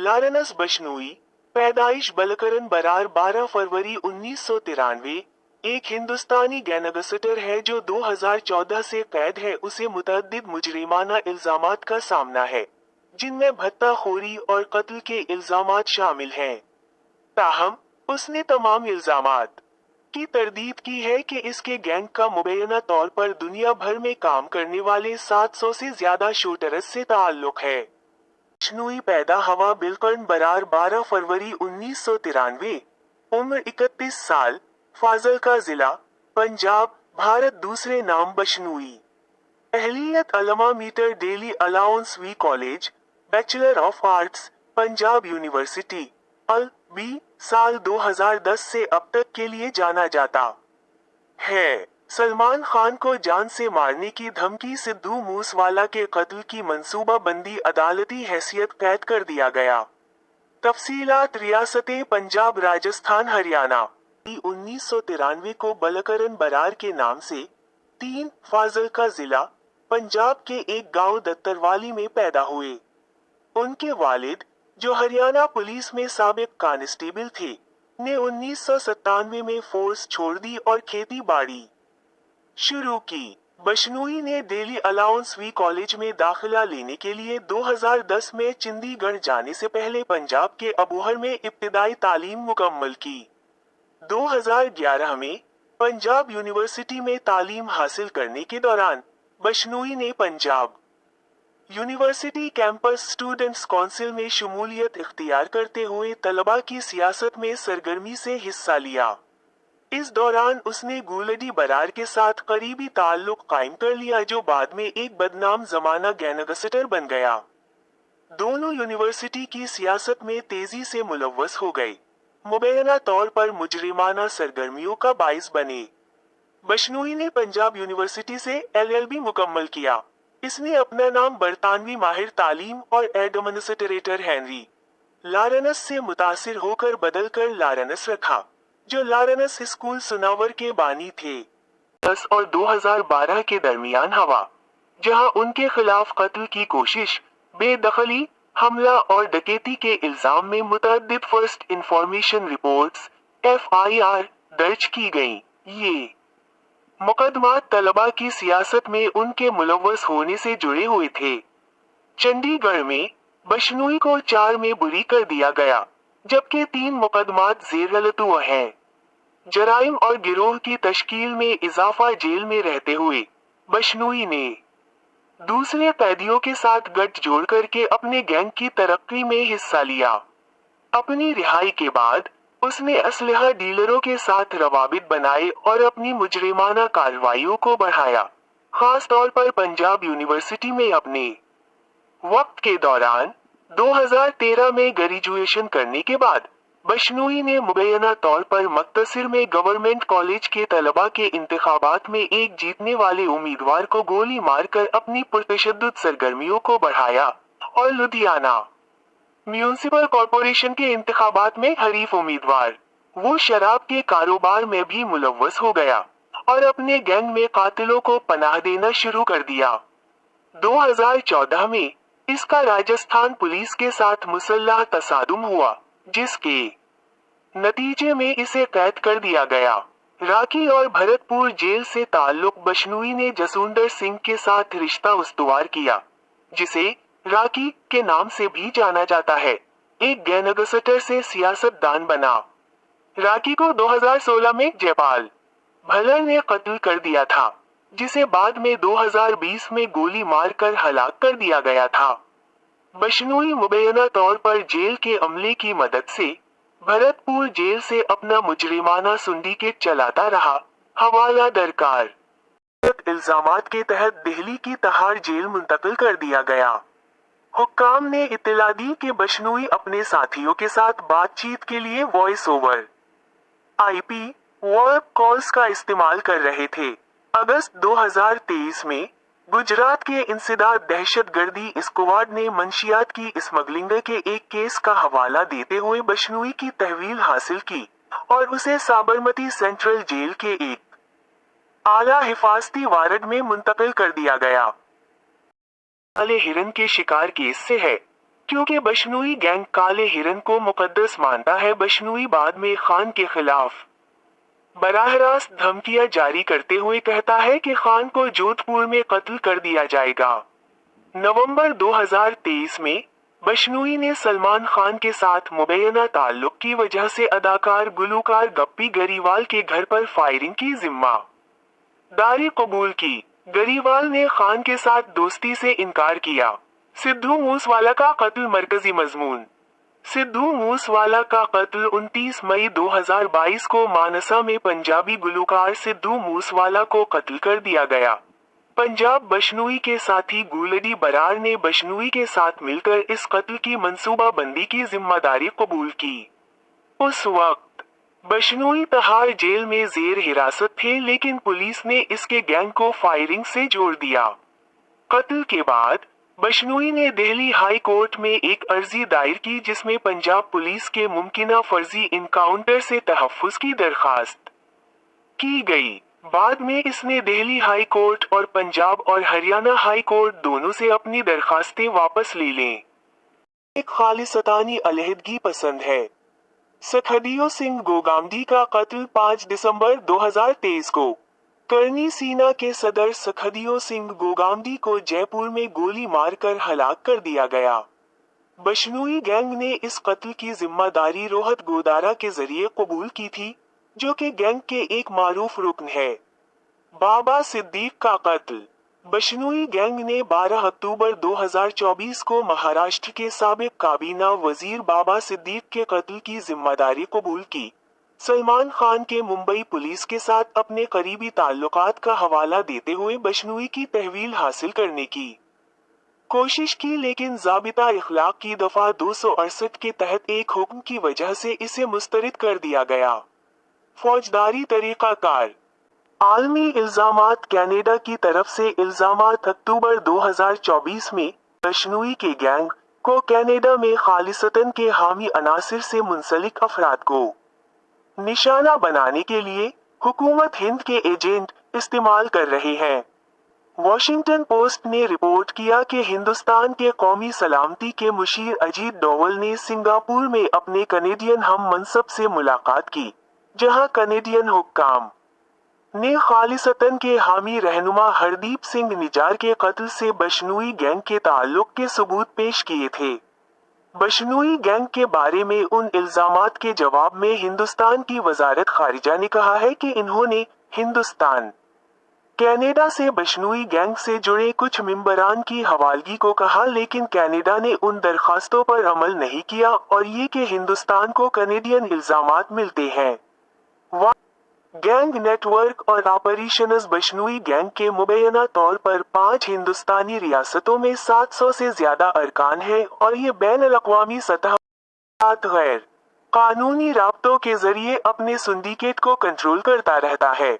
Lawrence बशनोई, पैदाइश बलकरन बरार 12 फरवरी 1993, एक हिंदुस्तानी gangster है जो 2014 से कैद है। उसे मुतअद्दिद मुजरिमाना इल्जामात का सामना है, जिनमें भत्ताखोरी और कत्ल के इल्जामात शामिल हैं। ताहम, उसने तमाम इल्जामात की तरदीद की है कि इसके गैंग का मुबैना तौर पर दुनिया भर में काम करने वाले 700 से ज्यादा शूटर्स से ताल्लुक है। बशनोई पैदा हवा बिलकर्न बरार 12 फरवरी 1993, उम्र 31 साल, फाजिलका जिला, पंजाब, भारत। दूसरे नाम बशनोई। अहलियत alma mater daily allowance V college, bachelor of arts, Punjab University, L B, साल 2010 से अब तक के लिए जाना जाता है। सलमान खान को जान से मारने की धमकी, सिद्धू मूसवाला के कत्ल की मंसूबा बंदी, अदालती हैसियत कैद कर दिया गया। तफसीलात रियासतें पंजाब, राजस्थान, हरियाणा। 1993 को बलकरन बरार के नाम से 3 फाजिलका जिला, पंजाब के एक गांव दत्तरवाली में पैदा हुए। उनके वालिद, जो हरियाणा पुलिस में साबिक कांस्टेबल थे, ने 1997 में फोर्स छोड़ दी और खेती बाड़ी शुरू की। बशनोई ने डेली अलाउंस वी कॉलेज में दाखिला लेने के लिए 2010 में चंडीगढ़ जाने से पहले पंजाब के अबोहर में इब्तिदाई तालीम मुकम्मल की। 2011 में पंजाब यूनिवर्सिटी में तालीम हासिल करने के दौरान बशनोई ने Punjab university campus students council में शमूलियत इख्तियार करते हुए तलबा की सियासत में सरगर्मी से हिस्सा लिया। इस दौरान उसने गुलडी बरार के साथ करीबी ताल्लुक कायम कर लिया, जो बाद में एक बदनाम जमाना गैंगस्टर बन गया। दोनों यूनिवर्सिटी की सियासत में तेजी से मुलव्वस हो गए, मुबैना तौर पर मुजरिमाना सरगर्मियों का बाइस बने। बशनोई ने पंजाब यूनिवर्सिटी से LLB मुकम्मल किया। इसने अपना नाम बरतानवी माहिर तालीम और एडमिनिस्ट्रेटर हेनरी लारेंस से मुतासिर होकर बदलकर लारेंस रखा, जो लारेंस स्कूल सुनावर के बानी थे। 10 और 2012 के दरमियान हवा, जहां उनके खिलाफ कत्ल की कोशिश, बेदखली, हमला और डकैती के इल्जाम में मुतअद्दिद फर्स्ट इंफॉर्मेशन रिपोर्ट्स FIR दर्ज की गईं। ये मुकदमात तलबा की सियासत में उनके मुलव्वस होने से जुड़े हुए थे। चंडीगढ़ में बशनोई को 4 में बरी कर दिया गया, जबकि 3 मुकदमात ज़ेर-ए-लतुअ हैं। जराइम और गिरोह की तश्कील में इजाफा। जेल में रहते हुए बशनोई ने दूसरे कैदियों के साथ गठजोड़ करके अपने गैंग की तरक्की में हिस्सा लिया। अपनी रिहाई के बाद उसने असलहा डीलरों के साथ रवाबित बनाए और अपनी मुजरिमाना कार्रवाइयों को बढ़ाया, खास तौर पर पंजाब यूनिवर्सिटी में। अपने वक्त के दौरान 2013 में ग्रेजुएशन करने के बाद बशनोई ने मुबैना तौर पर मक्तसर में गवर्नमेंट कॉलेज के तलबा के इंतखाबात में एक जीतने वाले उम्मीदवार को गोली मारकर अपनी पुरतशद्दुद सरगर्मियों को बढ़ाया और लुधियाना म्यूनिसिपल कॉरपोरेशन के इंतखाबात में हरीफ उम्मीदवार, वो शराब के कारोबार में भी मुलव्वस हो गया और अपने गैंग में कातिलों को पनाह देना शुरू कर दिया। 2014 में इसका राजस्थान पुलिस के साथ मुसल्लह तसादुम हुआ, जिसके नतीजे में इसे कैद कर दिया गया। रांची और भरतपुर जेल से ताल्लुक। बशनोई ने जसविंदर सिंह के साथ रिश्ता उस्तवार किया, जिसे रांची के नाम से भी जाना जाता है, एक गैंगस्टर से सियासतदान बना। रांची को 2016 में जयपाल भल्लर ने कत्ल कर दिया था, जिसे बाद में 2020 में गोली मारकर हलाक कर दिया गया था। बशनोई मुबैना तौर पर जेल के अमले की मदद से भरतपुर जेल से अपना मुजरिमाना सिंडिकेट चलाता रहा। हवाला दरकार। इल्जामात के तहत दिल्ली की तहार जेल मुंतकिल कर दिया गया। हुक्काम ने इत्तला दी कि बशनोई अपने साथियों के साथ बातचीत के लिए voice over IP verb calls का इस्तेमाल कर रहे थे। अगस्त 2023 में गुजरात के इंसदाद दहशतगर्दी स्क्वाड ने मंशियात की स्मगलिंग के एक केस का हवाला देते हुए बशनोई की तहवील हासिल की और उसे साबरमती सेंट्रल जेल के एक आला हिफाजती वार्ड में मुंतकिल कर दिया गया। काले हिरन के शिकार केस से है। क्योंकि बशनोई गैंग काले हिरन को मुकद्दस मानता है। बशनोई बाद में खान के खिलाफ बराह रास्त धमकियां जारी करते हुए कहता है कि खान को जोधपुर में कत्ल कर दिया जाएगा। नवंबर 2023 में बशनोई ने सलमान खान के साथ मुबैना ताल्लुक की वजह से अदाकार गुलूकार गप्पी गरीवाल के घर पर फायरिंग की जिम्मेदारी कबूल की। गरीवाल ने खान के साथ दोस्ती से इनकार किया। सिद्धू मूसवाला का कत्ल मरकजी मजमून। सिद्धू मूसवाला का कत्ल 29 मई 2022 को मानसा में पंजाबी गुलूकार सिद्धू मूसवाला को कत्ल कर दिया गया। पंजाब बशनोई के साथी गुलडी बरार ने बशनोई के साथ मिलकर इस कत्ल की मंसूबाबंदी की जिम्मेदारी कबूल की। उस वक्त बशनोई तिहाड़ जेल में जेर हिरासत थे, लेकिन पुलिस ने इसके गैंग को फायरिंग से जोड़ दिया। कत्ल के बाद बशनोई ने दिल्ली हाई कोर्ट में एक अर्जी दायर की जिसमें पंजाब पुलिस के मुमकिना फर्जी इनकाउंटर से तहफ्फुज की दरखास्त की गई। बाद में इसने दिल्ली हाई कोर्ट और पंजाब और हरियाणा हाई कोर्ट दोनों से अपनी दरखास्तें वापस ले लें। एक खालिस्तानी अलहदगी पसंद है। सखदियो सिंह गोगामदी का कत्ल 5 दिसंबर 2023 को करनी सेना के सदर सखदियो सिंह गोगामदी को जयपुर में गोली मारकर हलाक कर दिया गया। बशनोई गैंग ने इस कत्ल की जिम्मेदारी रोहत गोदारा के जरिए कबूल की थी, जो कि गैंग के एक मारूफ रुकन है। बाबा सिद्दीक का कत्ल। बशनोई गैंग ने 12 अक्टूबर 2024 को महाराष्ट्र के साबिक काबीना वजीर बाबा सिद्दीक के कत्ल की जिम्मेदारी कबूल की। सलमान खान के मुंबई पुलिस के साथ अपने करीबी ताल्लुकात का हवाला देते हुए बशनोई की तहवील हासिल करने की कोशिश की, लेकिन ज़ाबिता इखलाक की दफा 268 के तहत एक हुक्म की वजह से इसे मुस्तरद कर दिया गया। फौजदारी तरीक़ाकार। आलमी इल्ज़ामात। कनाडा की तरफ से इल्ज़ामात। अक्टूबर 2024 में बशनोई के गैंग को कनाडा में खालिसतन के हामी अनासिर से मुंसलिक अफराद को निशाना बनाने के लिए हुकूमत हिंद के एजेंट इस्तेमाल कर रहे हैं। वॉशिंगटन पोस्ट ने रिपोर्ट किया कि हिंदुस्तान के कौमी सलामती के मुशीर अजीत डोवल ने सिंगापुर में अपने कनेडियन हम मनसब से मुलाकात की, जहां कनेडियन हुक्काम ने खालिसतन के हामी रहनुमा हरदीप सिंह निजार के कत्ल से बशनोई गैंग के ताल्लुक के सबूत पेश किए थे। बशनोई गैंग के बारे में उन इल्जामात के जवाब में हिंदुस्तान की वजारत खारिजा ने कहा है कि इन्होंने हिंदुस्तान कनाडा से बशनोई गैंग से जुड़े कुछ मेंबरान की हवालगी को कहा, लेकिन कनाडा ने उन दरखास्तों पर अमल नहीं किया और ये कि हिंदुस्तान को कनेडियन इल्जामात मिलते हैं। गैंग नेटवर्क और ऑपरेशंस। बशनोई गैंग के मुबैना तौर पर 5 हिंदुस्तानी रियासतों में 700 से ज्यादा अरकान हैं और ये बैन-अल-अक़वामी सतह पर गैर कानूनी राब्तों के जरिए अपने सिंडिकेट को कंट्रोल करता रहता है।